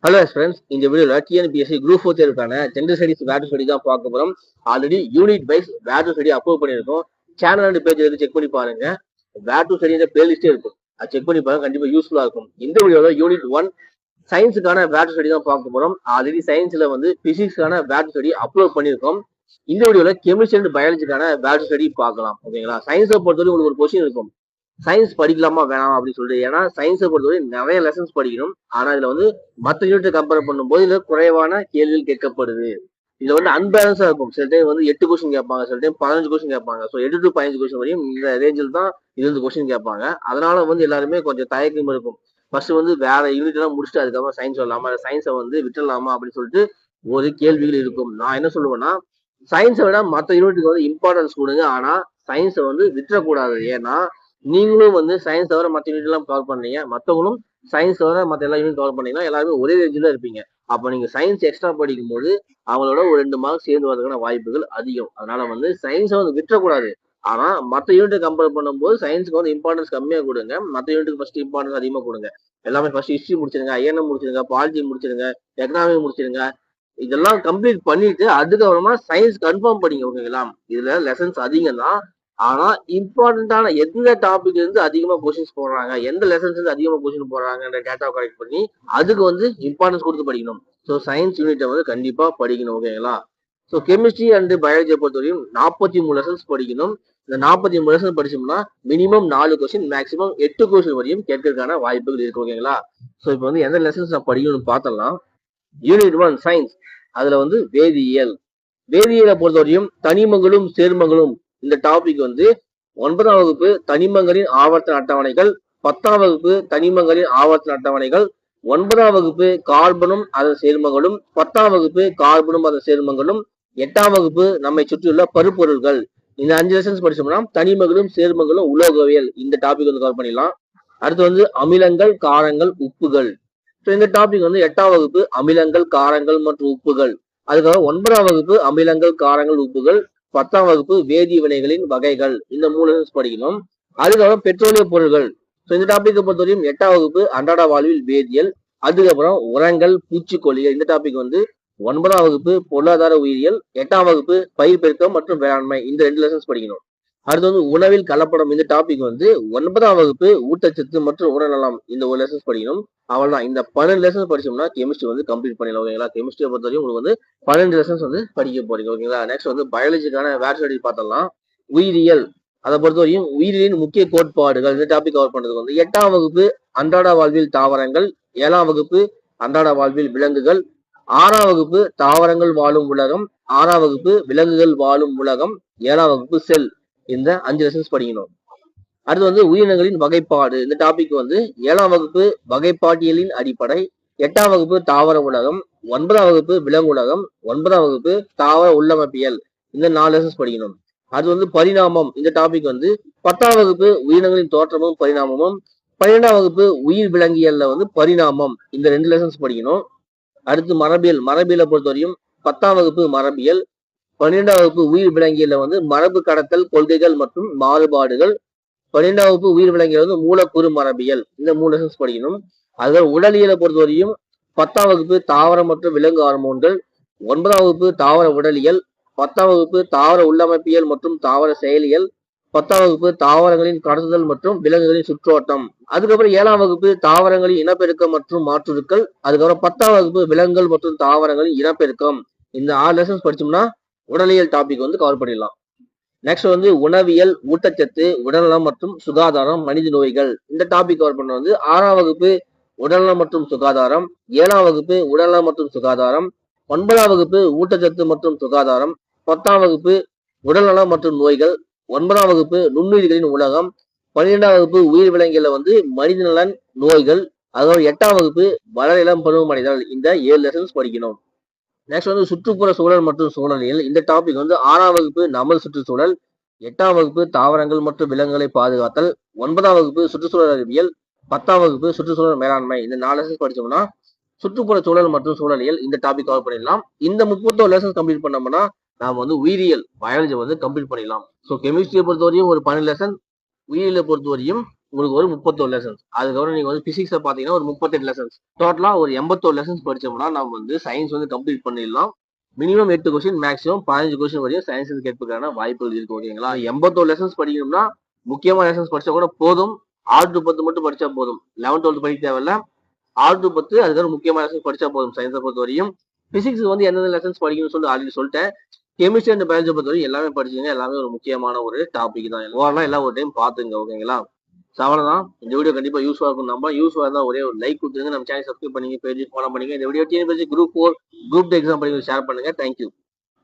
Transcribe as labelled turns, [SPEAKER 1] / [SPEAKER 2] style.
[SPEAKER 1] Hello friends, இந்த வீடியோல TNPSC group 4 தேர்வுக்கான ஜெண்டர் ஸ்டடிஸ் வேட் ஸ்டடி தான் பார்க்க போறோம். Already unit wise Ved study upload பண்ணியிருக்கோம். சேனல் அண்ட் பேஜ் இருக்கு, செக் பண்ணி பாருங்க. வேட் ஸ்டடி பிளேலிஸ்டே இருக்கும், அது செக் பண்ணி பாருங்க, கண்டிப்பா யூஸ்ஃபுல்லா இருக்கும். இந்த வீடியோல யூனிட் 1 சயின்ஸுக்கான வேட் ஸ்டடி தான் பார்க்க போறோம். ஆல்ரெடி சயின்ஸ்ல பிசிக்ஸ்க்கான வேட் ஸ்டடி அப்லோட் பண்ணியிருக்கோம். இந்த வீடியோல கெமிஸ்ட்ரி அண்ட் பயாலஜிக்கான வேட் ஸ்டடி பார்க்கலாம். ஓகேங்களா? சயின்ஸை பொறுத்தவரை உங்களுக்கு ஒரு கொஸ்டின் இருக்கும், சயின்ஸ் படிக்கலாமா வேணாமா அப்படின்னு சொல்லிட்டு. ஏன்னா சயின்ஸை பொறுத்தவரை நிறைய லெசன்ஸ் படிக்கணும். ஆனா இதுல மற்ற யூனிட்டை கம்பேர் பண்ணும்போது இதுல குறைவான கேள்விகள் கேட்கப்படுது. இதுல அன்பேலன்ஸா இருக்கும். சில டைம் 8 கொஸ்டின் கேட்பாங்க, சில டைம் 15 கொஸ்டின் கேட்பாங்க. ஸோ 8 to 15 கொஸ்டின் வரையும் இந்த ரேஞ்சில் தான் இது கொஸ்டின் கேட்பாங்க. அதனால எல்லாருமே கொஞ்சம் தயக்கம் இருக்கும். ஃபர்ஸ்ட் வேற யூனிட் எல்லாம் முடிச்சுட்டு அதுக்கப்புறம் சயின்ஸ் வரலாமா, சயின்ஸை விட்டுலாமா அப்படின்னு சொல்லிட்டு ஒரு கேள்விகள் இருக்கும். நான் என்ன சொல்லுவேன்னா, சயின்ஸை விட மற்ற யூனிட்டுக்கு இம்பார்ட்டன்ஸ் கொடுங்க. ஆனா சயின்ஸை விட்டுறக்கூடாது. ஏன்னா நீங்களும் சயின்ஸ் தவிர மற்ற யூனிட் எல்லாம் கவர் பண்ணீங்க, மற்றவங்களும் சயின்ஸ் தவிர மற்ற எல்லா யூனிட் கவர் பண்ணீங்கன்னா எல்லாருமே ஒரே ரேஞ்சில் இருப்பீங்க. அப்போ நீங்க சயின்ஸ் எக்ஸ்ட்ரா படிக்கும் போது அவங்களோட ஒரு 2 மார்க்ஸ் சேர்ந்து வரதுக்கான வாய்ப்புகள் அதிகம். அதனால சயின்ஸை விட்டுறக்கூடாது. ஆனா மற்ற யூனிட்டை கம்பேர் பண்ணும்போது சயின்ஸுக்கு இம்பார்ட்டன்ஸ் கம்மியா கொடுங்க, மற்ற யூனிட்டுக்கு ஃபர்ஸ்ட் இம்பார்ட்டன்ஸ் அதிகமா கொடுங்க. எல்லாமே ஃபர்ஸ்ட் ஹிஸ்டரி முடிச்சிருங்க, ஐஎன்எம் முடிச்சிருங்க, பாலிட்டி முடிச்சிருங்க, எக்கனாமிக் முடிச்சிருங்க. இதெல்லாம் கம்ப்ளீட் பண்ணிட்டு அதுக்கப்புறமா சயின்ஸ் கன்ஃபார்ம் படிங்க. ஓகேங்களா? இதுல லெசன்ஸ் அதிகம் தான். ஆனா இம்பார்ட்டன்டான எந்த டாபிக்ல இருந்து அதிகமா கொஸ்டின்ஸ் போடுறாங்க, எந்த லெசன்ஸ் இருந்து அதிகமா கொஸ்டின் போடுறாங்கன்ற டேட்டா கலெக்ட் பண்ணி அதுக்கு இம்பார்ட்டன்ஸ் கொடுத்து படிக்கணும். ஸோ சயின்ஸ் யூனிட்டை கண்டிப்பா படிக்கணும். ஓகேங்களா? ஸோ கெமிஸ்ட்ரி அண்ட் பயாலஜியை பொறுத்தவரையும் 43 லெசன்ஸ் படிக்கணும். இந்த 43 லெசன்ஸ் படிச்சோம்னா மினிமம் 4 கொஸ்டின், மேக்ஸிமம் 8 கொஸ்டின் வரையும் கேட்கறதுக்கான வாய்ப்புகள் இருக்கு. ஓகேங்களா? ஸோ இப்போ எந்த லெசன்ஸ் நான் படிக்கணும்னு பார்த்தலாம். யூனிட் 1 சயின்ஸ், அதுல வேதியியல். வேதியியலை பொறுத்தவரையும் தனிமங்களும் சேர்மங்களும் இந்த டாபிக் 9ஆம் வகுப்பு தனிமங்களின் ஆவர்த்தன அட்டவணைகள், 10ஆம் வகுப்பு தனிமங்களின் ஆவர்த்தன அட்டவணைகள், 9ஆம் வகுப்பு கார்பனும் அதன் சேர்மங்களும், 10ஆம் வகுப்பு கார்பனும் அதன் சேர்மங்களும், 8ஆம் வகுப்பு நம்மை சுற்றியுள்ள பருப்பொருள்கள். இந்த 5 லெசன்ஸ் படிச்சோம்னா தனிமங்களும் சேர்மங்களும் உலோகவியல் இந்த டாபிக் கவர் பண்ணிடலாம். அடுத்து அமிலங்கள், காரங்கள், உப்புகள். இந்த டாபிக் 8ஆம் வகுப்பு அமிலங்கள், காரங்கள் மற்றும் உப்புகள். அதுக்கப்புறம் 9ஆம் வகுப்பு அமிலங்கள், காரங்கள், உப்புகள், 10ஆம் வகுப்பு வேதி வினைகளின் வகைகள். இந்த 3 லெசன்ஸ் படிக்கணும். அதுக்கப்புறம் பெட்ரோலிய பொருட்கள். இந்த டாபிக் பொறுத்தவரையும் 8ஆம் வகுப்பு அன்றாட வாழ்வில் வேதியியல். அதுக்கப்புறம் உரங்கள், பூச்சிக்கொல்லிகள். இந்த டாபிக் 9ஆம் வகுப்பு பொருளாதார உயிரியல், 8ஆம் வகுப்பு பயிர் பெருக்கம் மற்றும் வேளாண்மை. இந்த 2 லெசன்ஸ் படிக்கணும். அடுத்து உணவில் கலப்படம். இந்த டாபிக் 9ஆம் வகுப்பு ஊட்டச்சத்து மற்றும் உடல்நலம். இந்த ஒரு லெசன்ஸ் படிக்கணும். அவ்வளவுதான். இந்த 12 லெசன்ஸ் படிச்சோம்னா கெமிஸ்ட்ரி கம்ப்ளீட் பண்ணிடலாம். ஓகேங்களா? கெமிஸ்ட்ரியை பொறுத்தவரையும் உங்களுக்கு 12 லெசன்ஸ் படிக்க போறீங்க. ஓகேங்களா? நெக்ஸ்ட் பயாலஜிக்கான வேட் ஸ்டடி பார்த்தலாம். உயிரியல், அதை பொறுத்தவரையும் உயிரியலின் முக்கிய கோட்பாடுகள். இந்த டாபிக் கவர் பண்றது 8ஆம் வகுப்பு அன்றாட வாழ்வில் தாவரங்கள், 7ஆம் வகுப்பு அன்றாட வாழ்வில் விலங்குகள், 6ஆம் வகுப்பு தாவரங்கள் வாழும் உலகம், 6ஆம் வகுப்பு விலங்குகள் வாழும் உலகம், 7ஆம் வகுப்பு செல். இந்த 5 லெசன்ஸ் படிக்கணும். அடுத்து உயிரினங்களின் வகைப்பாடு. இந்த டாபிக் 7ஆம் வகுப்பு வகைப்பாட்டியலின் அடிப்படை, 8ஆம் வகுப்பு தாவர உலகம், 9ஆம் வகுப்பு விலங்கு உலகம், 9ஆம் வகுப்பு தாவர உள்ளமைப்பியல். இந்த 4 லெசன்ஸ் படிக்கணும். அது பரிணாமம். இந்த டாபிக் 10ஆம் வகுப்பு உயிரினங்களின் தோற்றமும் பரிணாமமும், 12ஆம் வகுப்பு உயிர் விலங்கியல்ல பரிணாமம். இந்த 2 லெசன்ஸ் படிக்கணும். அடுத்து மரபியல். மரபியலை பொறுத்தவரையும் 10ஆம் வகுப்பு மரபியல், 12ஆம் வகுப்பு உயிர் விலங்கியல்ல மரபு கடத்தல் கொள்கைகள் மற்றும் மாறுபாடுகள், 12ஆம் வகுப்பு உயிர் விலங்கியல் மூலக்கூறு மரபியல். இந்த 3 லெசன்ஸ் படிக்கணும். அதுதான் உடலியலை பொறுத்தவரையும் 10ஆம் வகுப்பு தாவர மற்றும் விலங்கு ஹார்மோன்கள், 9ஆம் வகுப்பு தாவர உடலியல், 10ஆம் வகுப்பு தாவர உள்ளமைப்பியல் மற்றும் தாவர செயலியல், 10ஆம் வகுப்பு தாவரங்களின் கடத்துதல் மற்றும் விலங்குகளின் சுற்றோட்டம். அதுக்கப்புறம் 7ஆம் வகுப்பு தாவரங்களின் இனப்பெருக்கம் மற்றும் மாற்றுருக்கள். அதுக்கப்புறம் 10ஆம் வகுப்பு விலங்குகள் மற்றும் தாவரங்களின் இனப்பெருக்கம். இந்த 6 லெசன்ஸ் படிச்சோம்னா உடலியல் டாபிக் கவர் பண்ணிடலாம். நெக்ஸ்ட் உணவியல், ஊட்டச்சத்து, உடல்நலம் மற்றும் சுகாதாரம், மனித நோய்கள். இந்த டாபிக் கவர் பண்ண 6ஆம் வகுப்பு உடல்நலம் மற்றும் சுகாதாரம், 7ஆம் வகுப்பு உடல்நலம் மற்றும் சுகாதாரம், 9ஆம் வகுப்பு ஊட்டச்சத்து மற்றும் சுகாதாரம், 10ஆம் வகுப்பு உடல்நலம் மற்றும் நோய்கள், 9ஆம் வகுப்பு நுண்ணுயிர்களின் உலகம், 12ஆம் வகுப்பு உயிர் விலங்கியல மனித நலன் நோய்கள், அதாவது 8ஆம் வகுப்பு வளரிளம் பருவமடைதல். இந்த 7 லெசன்ஸ் படிக்கணும். நெக்ஸ்ட் சுற்றுப்புற சூழல் மற்றும் சூழலியல். இந்த டாபிக் 6ஆம் வகுப்பு நமது சுற்றுச்சூழல், 8ஆம் வகுப்பு தாவரங்கள் மற்றும் விலங்குகளை பாதுகாத்தல், 9ஆம் வகுப்பு சுற்றுச்சூழல் அறிவியல், 10ஆம் வகுப்பு சுற்றுச்சூழல் மேலாண்மை. இந்த 4 லெசன்ஸ் படிச்சோம்னா சுற்றுப்புற சூழல் மற்றும் சூழலியல் இந்த டாபிக் கவர் பண்ணிடலாம். இந்த 31 லெசன்ஸ் கம்ப்ளீட் பண்ணோம்னா நாம உயிரியல் பயாலஜி கம்ப்ளீட் பண்ணிடலாம். ஸோ கெமிஸ்ட்ரியை பொறுத்தவரையும் ஒரு 12 லெசன், உயிரியலை பொறுத்தவரையும் உங்களுக்கு ஒரு 31 லெசன்ஸ். அதுக்கப்புறம் நீங்க வந்து பிசிக்ஸை பாத்தீங்கன்னா ஒரு 38 லெசன்ஸ். டோட்டலா ஒரு 81 லெசன்ஸ் படிச்சோம்னா நம்ம வந்து சயின்ஸ் வந்து கம்ப்ளீட் பண்ணிடலாம். மினிமம் 8 கொஸ்டின், மேக்ஸிமம் 15 கொஸ்டின் வரையும் சயின்ஸ் கேட்பதற்கான வாய்ப்புகள் இருக்கு. ஓகேங்களா? 81 லெசன்ஸ் படிக்கணும்னா முக்கியமான லெசன்ஸ் படிச்சா கூட போதும். 6 to 10 மட்டும் படிச்சா போதும். 11, 12 படிக்க தேவையில்ல. 6 to 10 அதுக்கப்புறம் முக்கியமான லெசன்ஸ் படிச்சா போதும் சயின்ஸை பொறுத்த வரையும். பிசிக்ஸ் வந்து எந்தெந்த லெசன்ஸ் படிக்கணும்னு சொல்லி ஆல்ரெடி சொல்லிட்டேன். கெமிஸ்ட்ரி அண்ட் பயாலஜி பொறுத்த வரைக்கும் எல்லாமே படிச்சுங்க. எல்லாமே ஒரு முக்கியமான ஒரு டாபிக் தான். ஓவராலா எல்லாம் ஒரு டைம் பாத்துங்க. ஓகேங்களா? அவ்வளவுதான். இந்த வீடியோ கண்டிப்பா யூஸ்ஃபுல்லா இருக்கும். நம்ம யூஸ்ஃபுல்லா இருந்தா ஒரே ஒரு லைக் கொடுத்துருங்க. நம்ம சேனல் சப்ஸ்கிரைப் பண்ணி பேஜ் ஃபாலோ பண்ணுங்க. இந்த video TNPSC group 4 group exam பண்ணி ஷேர் பண்ணுங்க. தேங்க்யூ.